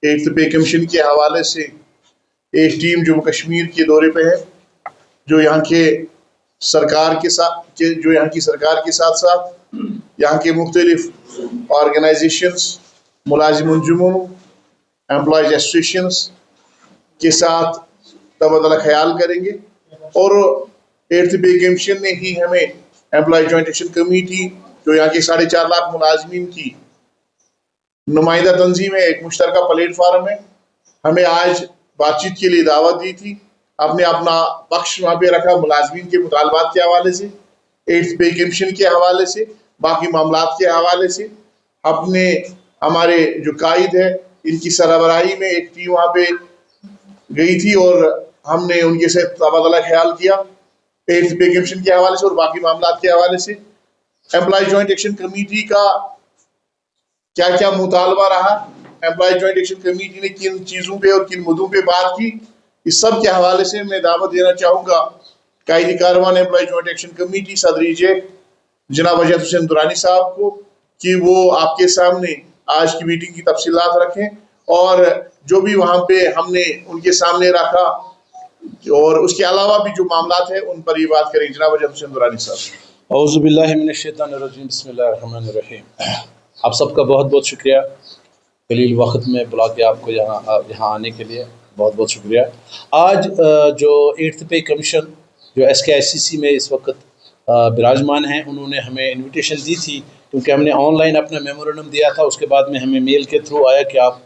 Eighth pay commission के हवाले से एक टीम जम्मू कश्मीर के दौरे पे है, जो यहाँ के सरकार के साथ साथ यहाँ के मुख्तलिफ ऑर्गेनाइजेशंस, मुलाजिम अंजुमन, एम्प्लॉयज एसोसिएशंस के साथ तबादला ख्याल करेंगे। और एट्थ पे कमीशन ने ही हमें एम्प्लॉय जॉइंट एक्शन कमेटी, जो यहाँ के 4.5 लाख मुलाजमीन की नुमाइंदा तंजीम है, एक मुश्तरका प्लेटफार्म है, हमें आज बातचीत के लिए दावत दी थी। आपने अपना पक्ष वहाँ पे रखा मुलाजमीन के मुतालबात के हवाले से, एट्थ पे कमीशन के हवाले से, बाकी मामलात के हवाले से। अपने हमारे जो कायद है, इनकी सरबराही में एक टीम वहाँ पे गई थी और हमने उनके साथ तबादला ख्याल किया एट्थ पे कमीशन के हवाले से और बाकी मामलात के हवाले से। एम्प्लॉय जॉइंट एक्शन कमेटी का क्या क्या मुतालबा रहा, एम्प्लॉय जॉइंट एक्शन कमेटी ने किन चीज़ों पे और किन मुद्दों पे बात की, इस सब के हवाले से मैं दावत देना चाहूँगा कायदी Karwan employ joint action committee सदरी जेक जनाब अजहर हुसैन दुरानी साहब को, कि वो आपके सामने आज की मीटिंग की तफसीलात रखें और जो भी वहाँ पे हमने उनके सामने रखा और उसके अलावा भी जो मामलात है उन पर ये बात करें। जनाब अजहर हुसैन दुरानी साहब। औज़ु बिल्लाहि मिनश शैतानिर रजीम, बिस्मिल्लाहिर रहमानिर रहीम। आप सबका बहुत बहुत शुक्रिया, कलील वक्त में बुला के आपको यहाँ आने के लिए बहुत बहुत शुक्रिया। आज जो एट्थ पे कमीशन जो SKICC में इस वक्त विराजमान हैं, उन्होंने हमें इनविटेशन दी थी, क्योंकि हमने ऑनलाइन अपना मेमोरेंडम दिया था। उसके बाद में हमें मेल के थ्रू आया कि आप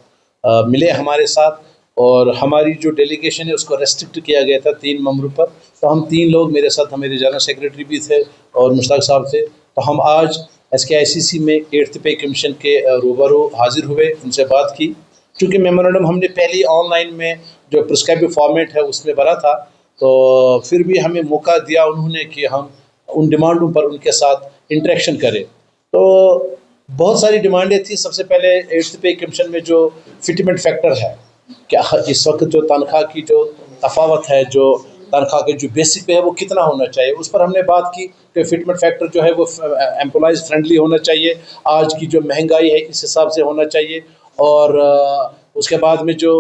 मिले हमारे साथ, और हमारी जो डेलीगेशन है उसको रेस्ट्रिक्ट किया गया था 3 मेंबरों पर। तो हम 3 लोग, मेरे साथ हमारे जनरल सेक्रेटरी भी थे और मुश्ताक साहब थे। तो हम आज SKICC में एट्थ पे कमीशन के रूबरू हाजिर हुए, उनसे बात की। चूँकि मेमोरेंडम हमने पहले ऑनलाइन में जो प्रिस्क्राइब फॉर्मेट है उसमें भरा था, तो फिर भी हमें मौका दिया उन्होंने कि हम उन डिमांडों पर उनके साथ इंटरेक्शन करें। तो बहुत सारी डिमांडें थी। सबसे पहले एट्थ पे कमीशन में जो फिटमेंट फैक्टर है, क्या इस वक्त जो तनख्वाह की जो तफावत है, जो तनख्वाह के जो बेसिक पे है वो कितना होना चाहिए, उस पर हमने बात की कि फिटमेंट फैक्टर जो है वो एम्प्लॉयज़ फ्रेंडली होना चाहिए, आज की जो महंगाई है इस हिसाब से होना चाहिए। और उसके बाद में जो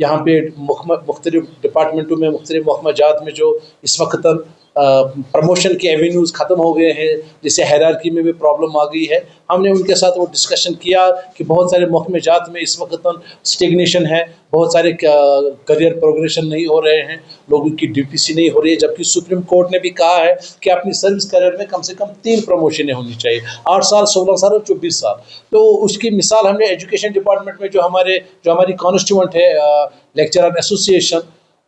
यहाँ पे मुख्तलिफ डिपार्टमेंटों में, मुख्तलिफ महकमा जात में जो इस वक्त प्रमोशन के एवेन्यूज़ ख़त्म हो गए हैं, जिससे हायरार्की में भी प्रॉब्लम आ गई है। हमने उनके साथ वो डिस्कशन किया कि बहुत सारे महकमे जात में इस वक्त स्टेगनेशन है, बहुत सारे करियर प्रोग्रेशन नहीं हो रहे हैं, लोगों की DPC नहीं हो रही है, जबकि सुप्रीम कोर्ट ने भी कहा है कि अपनी सर्विस करियर में कम से कम 3 प्रमोशनें होनी चाहिए, 8 साल, 16 साल और 24 साल। तो उसकी मिसाल हमने एजुकेशन डिपार्टमेंट में जो हमारी कॉन्स्टिट्यूएंट है लेक्चरर एसोसिएशन,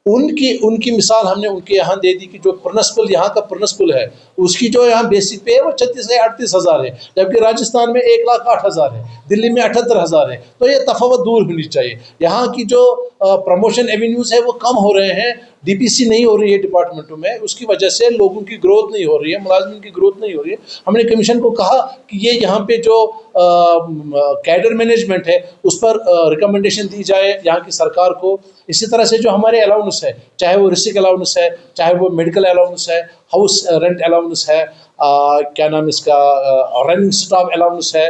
उनकी मिसाल हमने उनके यहाँ दे दी कि जो प्रिंसिपल यहाँ का प्रिंसिपल है, उसकी जो यहाँ बेसिक पे है वो 36 से 38 हज़ार है, जबकि राजस्थान में 1,08,000 है, दिल्ली में 78,000 है। तो ये तफावत दूर होनी चाहिए। यहाँ की जो प्रमोशन एवेन्यूज़ है वो कम हो रहे हैं, DPC नहीं हो रही है डिपार्टमेंटों में, उसकी वजह से लोगों की ग्रोथ नहीं हो रही है, मुलाजमिन की ग्रोथ नहीं हो रही है। हमने कमीशन को कहा कि ये यहाँ पे जो कैडर मैनेजमेंट है उस पर रिकमेंडेशन दी जाए यहाँ की सरकार को। इसी तरह से जो हमारे अलाउंस है, चाहे वो रिसिक अलाउंस है, चाहे वो मेडिकल अलाउंस है, हाउस रेंट अलाउंस है, क्या नाम इसका, रनिंग स्टाफ अलाउंस है,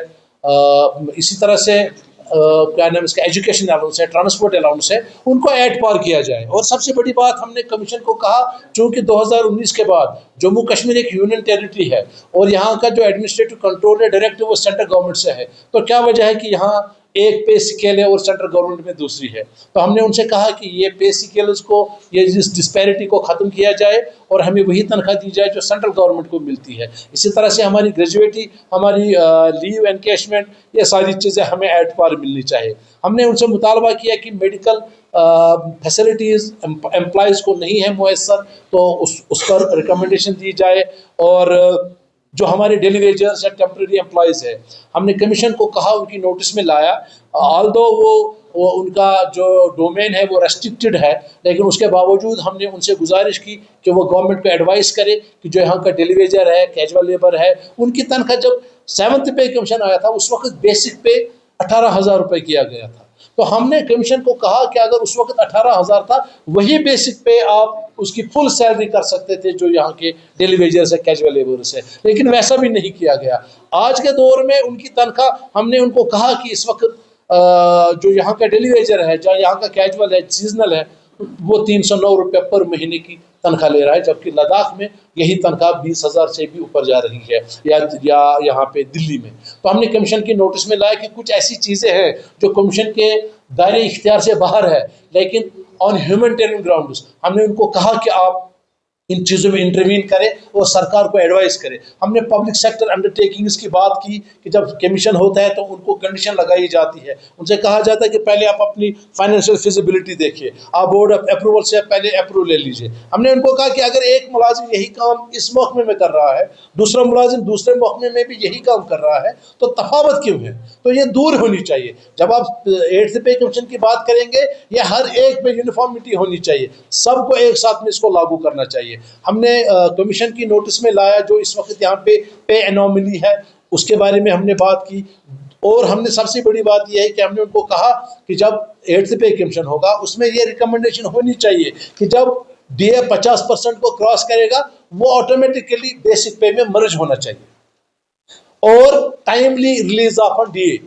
इसी तरह से क्या नाम इसका एजुकेशन अलाउंस है, ट्रांसपोर्ट अलाउंस है, उनको ऐड पार किया जाए। और सबसे बड़ी बात हमने कमीशन को कहा, चूँकि 2019 के बाद जम्मू कश्मीर एक यूनियन टेरिटरी है और यहाँ का जो एडमिनिस्ट्रेटिव कंट्रोल है डायरेक्ट वो सेंट्रल गवर्नमेंट से है, तो क्या वजह है कि यहाँ एक पे स्केल है और सेंट्रल गवर्नमेंट में दूसरी है। तो हमने उनसे कहा कि ये पे स्केल्स को, ये इस डिस्पैरिटी को ख़त्म किया जाए और हमें वही तनख्वाह दी जाए जो सेंट्रल गवर्नमेंट को मिलती है। इसी तरह से हमारी ग्रेजुएटी, हमारी लीव एनकैशमेंट, ये सारी चीज़ें हमें एट पार मिलनी चाहिए। हमने उनसे मुतालबा किया कि मेडिकल फैसिलिटीज़ एम्प्लॉयज़ को नहीं है मुयस्सर, तो उस पर रिकमेंडेशन दी जाए। और जो हमारे डेली वेजर्स या टेम्प्रेरी एम्प्लॉयज़ है, हमने कमीशन को कहा, उनकी नोटिस में लाया, ऑल्दो वो उनका जो डोमेन है वो रेस्ट्रिक्टेड है, लेकिन उसके बावजूद हमने उनसे गुजारिश की कि वो गवर्नमेंट को एडवाइस करे कि जो यहाँ का डेली वेजर है, कैजुअल लेबर है, उनकी तनख्वाह जब 7th पे कमीशन आया था उस वक्त बेसिक पे 18,000 रुपये किया गया था। तो हमने कमीशन को कहा कि अगर उस वक्त 18,000 था, वही बेसिक पे आप उसकी फुल सैलरी कर सकते थे जो यहाँ के डेली वेजर्स है, कैजुअल लेबर्स है, लेकिन वैसा भी नहीं किया गया। आज के दौर में उनकी तनख्वाह, हमने उनको कहा कि इस वक्त जो यहाँ का डेली वेजर है, जो यहाँ का कैजुअल है, सीजनल है, वो 309 रुपये पर महीने की तनख्वाह ले रहा है, जबकि लद्दाख में यही तनख्वाह 20,000 से भी ऊपर जा रही है, या यहाँ पे दिल्ली में। तो हमने कमीशन की नोटिस में लाया कि कुछ ऐसी चीज़ें हैं जो कमीशन के दायरे इख्तियार से बाहर है, लेकिन ऑन ह्यूमैनिटेरियन ग्राउंड्स हमने उनको कहा कि आप इन चीज़ों में इंटरवीन करें और सरकार को एडवाइस करें। हमने पब्लिक सेक्टर अंडरटेकिंग्स की बात की कि जब कमीशन होता है तो उनको कंडीशन लगाई जाती है, उनसे कहा जाता है कि पहले आप अपनी फाइनेंशियल फिजिबिलिटी देखिए, आप बोर्ड ऑफ अप्रूवल से पहले अप्रूवल ले लीजिए। हमने उनको कहा कि अगर एक मुलाजिम यही काम इस महकमे में कर रहा है, दूसरा मुलाजिम दूसरे महकमे में भी यही काम कर रहा है, तो तफावत क्यों है? तो ये दूर होनी चाहिए। जब आप 8th पे कमीशन की बात करेंगे, ये हर एक पे यूनिफॉर्मिटी होनी चाहिए, सबको एक साथ में इसको लागू करना चाहिए। हमने कमीशन की नोटिस में लाया जो इस वक्त यहाँ पे एनोमली है, उसके बारे में हमने बात की। और हमने सबसे बड़ी बात यह है कि हमने उनको कहा कि जब 8th पे कमीशन होगा उसमें ये रिकमेंडेशन होनी चाहिए कि जब डीए 50% को क्रॉस करेगा वो ऑटोमेटिकली बेसिक पे में मर्ज होना चाहिए। और टाइमली रिलीज ऑफ डीए,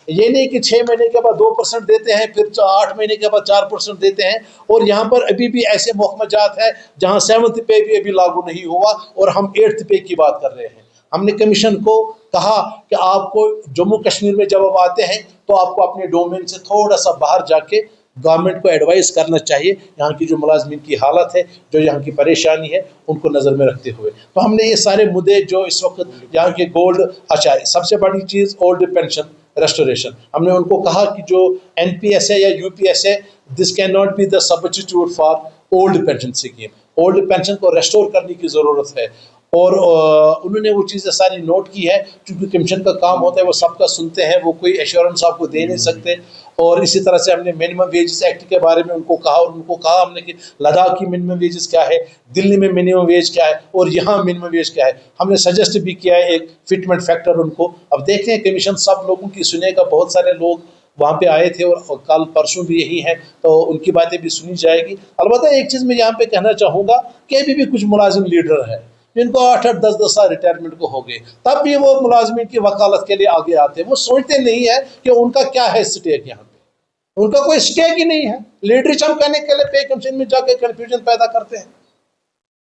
ये नहीं कि 6 महीने के बाद 2% देते हैं, फिर 8 महीने के बाद 4% देते हैं। और यहाँ पर अभी भी ऐसे महकमाजात है जहाँ 7th पे भी अभी लागू नहीं हुआ और हम 8th पे की बात कर रहे हैं। हमने कमीशन को कहा कि आपको जम्मू कश्मीर में जब आप आते हैं तो आपको अपने डोमेन से थोड़ा सा बाहर जाके गवर्नमेंट को एडवाइस करना चाहिए, यहाँ की जो मुलाजमीन की हालत है, जो यहाँ की परेशानी है, उनको नज़र में रखते हुए। तो हमने ये सारे मुद्दे जो इस वक्त यहाँ के गोल्ड, अच्छा सबसे बड़ी चीज़ ओल्ड पेंशन रेस्टोरेशन, हमने उनको कहा कि जो NPS है या UPS है, this can not be the substitute for old pension scheme. Old pension को रेस्टोर करने की ज़रूरत है। और उन्होंने वो चीज़ें सारी नोट की है, क्योंकि कमीशन का काम होता है वो सबका सुनते हैं, वो कोई एश्योरेंस आपको दे नहीं सकते। और इसी तरह से हमने मिनिमम वेजेस एक्ट के बारे में उनको कहा, और उनको कहा हमने कि लद्दाख की मिनिमम वेजेस क्या है, दिल्ली में मिनिमम वेज क्या है, और यहाँ मिनिमम वेज क्या है। हमने सजेस्ट भी किया है एक फिटमेंट फैक्टर उनको। अब देखते हैं कमीशन सब लोगों की सुनेगा, बहुत सारे लोग वहाँ पे आए थे और कल परसों भी यही है, तो उनकी बातें भी सुनी जाएगी। अलबत्ता एक चीज़ मैं यहाँ पे कहना चाहूँगा कि अभी भी कुछ मुलाजिम लीडर है जिनको 8-8, 10-10 साल रिटायरमेंट को हो गए, तब भी वो मुलाजमीन की वकालत के लिए आगे आते हैं। वो सोचते नहीं है कि उनका क्या है स्टेक, यहाँ पे उनका कोई स्टेक ही नहीं है। लीडरशिप करने के लिए पे कमीशन में जाके कन्फ्यूजन पैदा करते हैं।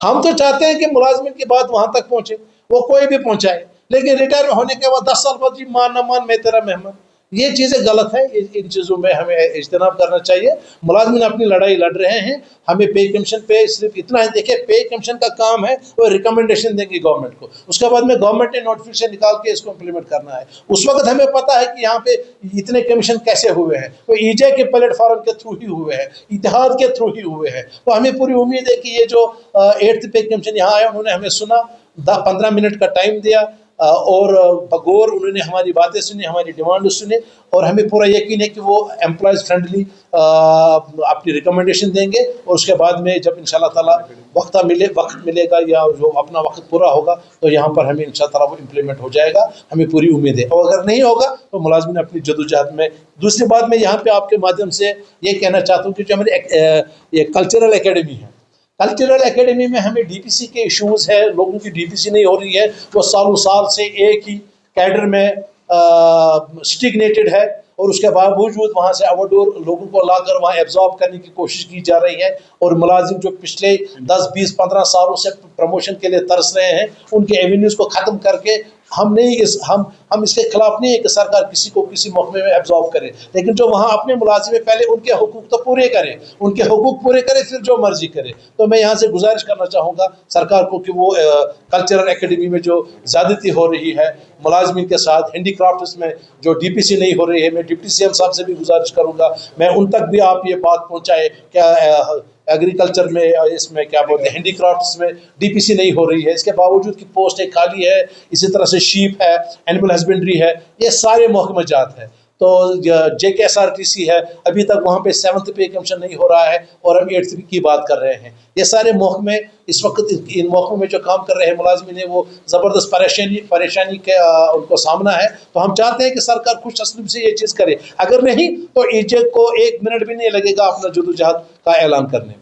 हम तो चाहते हैं कि मुलाजमीन की बात वहां तक पहुंचे, वो कोई भी पहुंचाए, लेकिन रिटायर होने के बाद 10 साल बाद जी मान न मान मैं तेरा मेहमान, ये चीज़ें गलत है। इन चीज़ों में हमें इज्तनाब करना चाहिए। मुलाजमीन अपनी लड़ाई लड़ रहे हैं, हमें पे कमीशन पे सिर्फ इतना है। देखिए, पे कमीशन का काम है वो रिकमेंडेशन देंगे गवर्नमेंट को, उसके बाद में गवर्नमेंट ने नोटिफिकेशन निकाल के इसको इम्प्लीमेंट करना है। उस वक्त हमें पता है कि यहाँ पे इतने कमीशन कैसे हुए हैं, वो EJ के प्लेटफॉर्म के थ्रू ही हुए हैं, इत्तेहाद के थ्रू ही हुए हैं। तो हमें पूरी उम्मीद है कि ये जो 8th पे कमीशन यहाँ आया, उन्होंने हमें सुना, 10-15 मिनट का टाइम दिया और बगौर उन्होंने हमारी बातें सुनी, हमारी डिमांड सुने, और हमें पूरा यकीन है कि वो एम्प्लॉयज़ फ्रेंडली अपनी रिकमेंडेशन देंगे। और उसके बाद में जब इंशाल्लाह ताला वक्त मिलेगा या जो अपना वक्त पूरा होगा, तो यहाँ पर हमें इंशाल्लाह ताला वो इम्प्लीमेंट हो जाएगा, हमें पूरी उम्मीद है। और अगर नहीं होगा तो मुलाजमीन अपनी जदोजहद में। दूसरी बात मैं यहाँ पे आपके माध्यम से ये कहना चाहता हूँ कि जो हमारी ये कल्चरल एकेडमी है, कल्चरल एकेडमी में हमें DPC के इश्यूज़ है, लोगों की DPC नहीं हो रही है, वो सालों साल से एक ही कैडर में स्टिग्नेटेड है, और उसके बावजूद वहाँ से आउटडोर लोगों को लाकर वहाँ एब्जॉर्ब करने की कोशिश की जा रही है। और मुलाजिम जो पिछले 10, 20, 15 सालों से प्रमोशन के लिए तरस रहे हैं, उनके एवेन्यूज़ को ख़त्म करके हम इसके खिलाफ नहीं है कि सरकार किसी को किसी महकमे में एब्जॉर्ब करे, लेकिन जो वहाँ अपने मुलाजिम पहले उनके हुकूक तो पूरे करें, उनके हुकूक पूरे करें, फिर जो मर्जी करे। तो मैं यहाँ से गुजारिश करना चाहूँगा सरकार को कि वो कल्चरल एकेडमी में जो ज़्यादती हो रही है मुलाजमीन के साथ, हैंडीक्राफ्ट्स में जो DPC नहीं हो रही है, मैं डिप्टी CM साहब से भी गुजारिश करूँगा, मैं उन तक भी आप ये बात पहुँचाए क्या एग्रीकल्चर में, इसमें क्या बोलते हैं, हैंडीक्राफ्ट्स में DPC नहीं हो रही है, इसके बावजूद की पोस्ट एक खाली है। इसी तरह से शीप है, एनिमल हस्बेंड्री है, ये सारे महकमाजात हैं। तो JKSRTC है, अभी तक वहाँ पे 7th पे कमीशन नहीं हो रहा है, और हम 8th की बात कर रहे हैं। ये सारे महकमे इस वक्त इन महकमों में जो काम कर रहे हैं मुलाजमीन है, वो ज़बरदस्त परेशानी के उनको सामना है। तो हम चाहते हैं कि सरकार खुश असलूब से ये चीज़ करे, अगर नहीं तो EJ को 1 मिनट भी नहीं लगेगा अपना जदोजहद का ऐलान करने में।